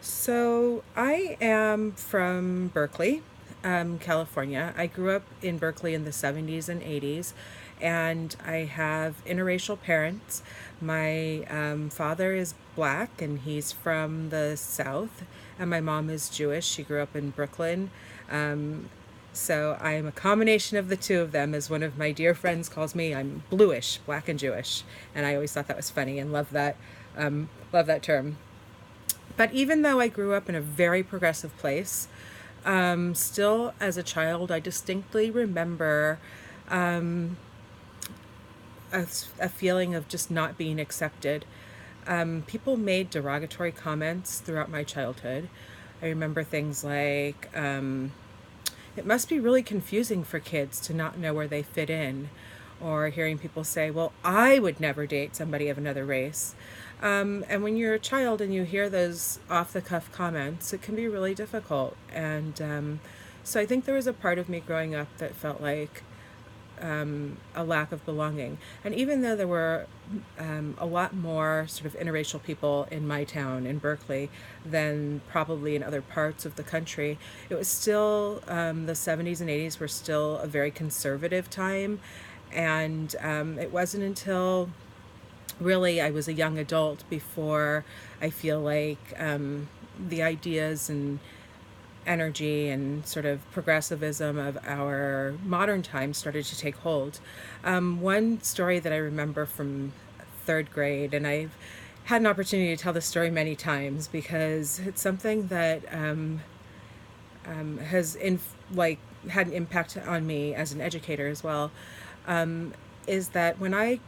So I am from Berkeley, California. I grew up in Berkeley in the 70s and 80s, and I have interracial parents. My father is black and he's from the South, and my mom is Jewish. She grew up in Brooklyn. So I am a combination of the two of them, as one of my dear friends calls me. I'm bluish, black and Jewish, and I always thought that was funny and love that term. But even though I grew up in a very progressive place, still as a child, I distinctly remember a feeling of just not being accepted. People made derogatory comments throughout my childhood. I remember things like, it must be really confusing for kids to not know where they fit in, or hearing people say, well, I would never date somebody of another race. And when you're a child and you hear those off the cuff comments, it can be really difficult. And so I think there was a part of me growing up that felt like a lack of belonging. And even though there were a lot more sort of interracial people in my town, in Berkeley, than probably in other parts of the country, it was still, the 70s and 80s were still a very conservative time. And it wasn't until really I was a young adult before I feel like the ideas and energy and sort of progressivism of our modern times started to take hold. One story that I remember from third grade, and I've had an opportunity to tell this story many times because it's something that has had an impact on me as an educator as well. Is that when I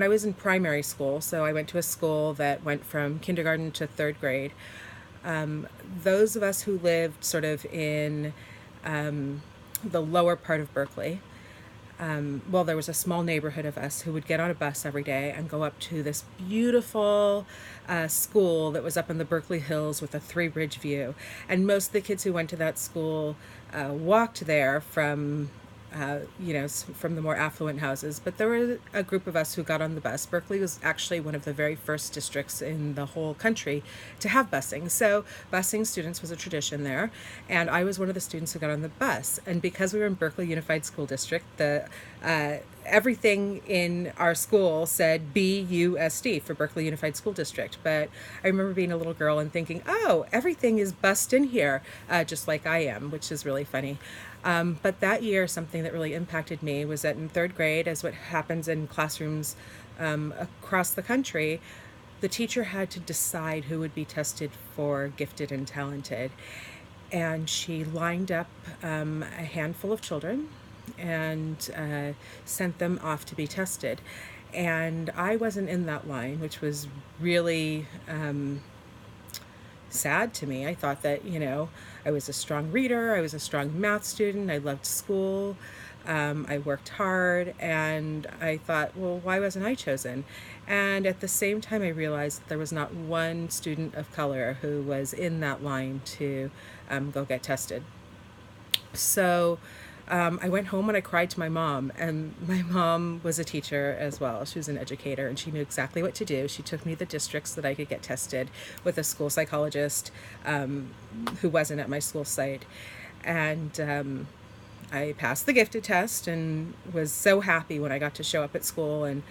was in primary school, so I went to a school that went from kindergarten to third grade. Those of us who lived sort of in the lower part of Berkeley, well, there was a small neighborhood of us who would get on a bus every day and go up to this beautiful school that was up in the Berkeley Hills with a three-bridge view. And most of the kids who went to that school walked there from from the more affluent houses. But there were a group of us who got on the bus. Berkeley was actually one of the very first districts in the whole country to have busing. So busing students was a tradition there. And I was one of the students who got on the bus. And because we were in Berkeley Unified School District, the everything in our school said BUSD for Berkeley Unified School District. But I remember being a little girl and thinking, oh, everything is bussed in here, just like I am, which is really funny. But that year, something that really impacted me was that in third grade, as what happens in classrooms across the country, the teacher had to decide who would be tested for gifted and talented. And she lined up a handful of children and sent them off to be tested. And I wasn't in that line, which was really sad to me. I thought that, I was a strong reader, I was a strong math student, I loved school, I worked hard, and I thought, well, why wasn't I chosen? And at the same time, I realized that there was not one student of color who was in that line to go get tested. So I went home and I cried to my mom, and my mom was a teacher as well. She was an educator and she knew exactly what to do. She took me to the districts that I could get tested with a school psychologist who wasn't at my school site. And I passed the gifted test and was so happy when I got to show up at school and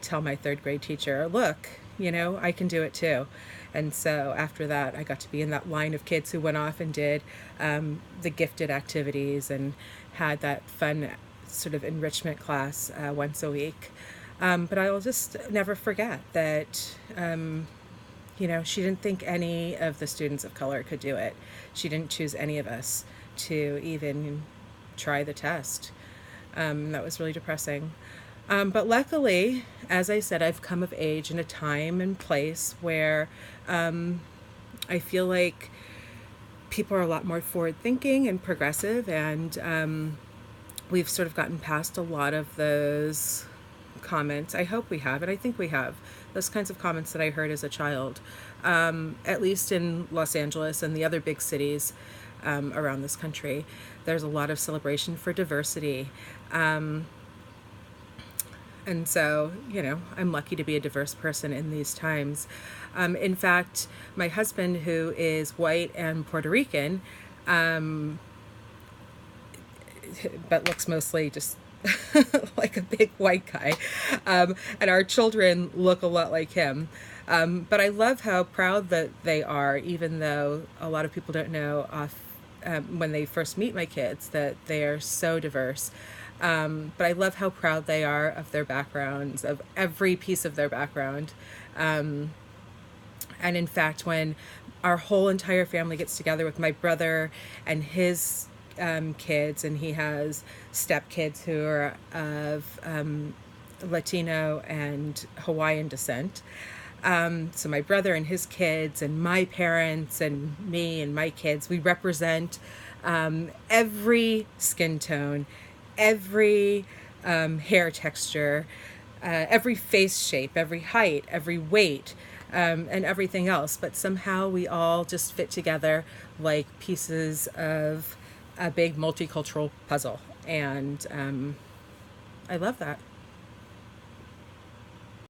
tell my third grade teacher, look, I can do it too. And so after that, I got to be in that line of kids who went off and did the gifted activities and had that fun sort of enrichment class once a week. But I'll just never forget that, she didn't think any of the students of color could do it. She didn't choose any of us to even try the test. That was really depressing. But luckily, as I said, I've come of age in a time and place where I feel like people are a lot more forward thinking and progressive, and we've sort of gotten past a lot of those comments. I hope we have, and I think we have, those kinds of comments that I heard as a child, at least in Los Angeles and the other big cities around this country. There's a lot of celebration for diversity. And so, I'm lucky to be a diverse person in these times. In fact, my husband, who is white and Puerto Rican, but looks mostly just like a big white guy, and our children look a lot like him. But I love how proud that they are, even though a lot of people don't know when they first meet my kids that they are so diverse. But I love how proud they are of their backgrounds, of every piece of their background. And in fact, when our whole entire family gets together with my brother and his kids, and he has stepkids who are of Latino and Hawaiian descent. So my brother and his kids, and my parents, and me and my kids, we represent every skin tone, every hair texture, every face shape, every height, every weight, and everything else. But somehow we all just fit together like pieces of a big multicultural puzzle. And I love that.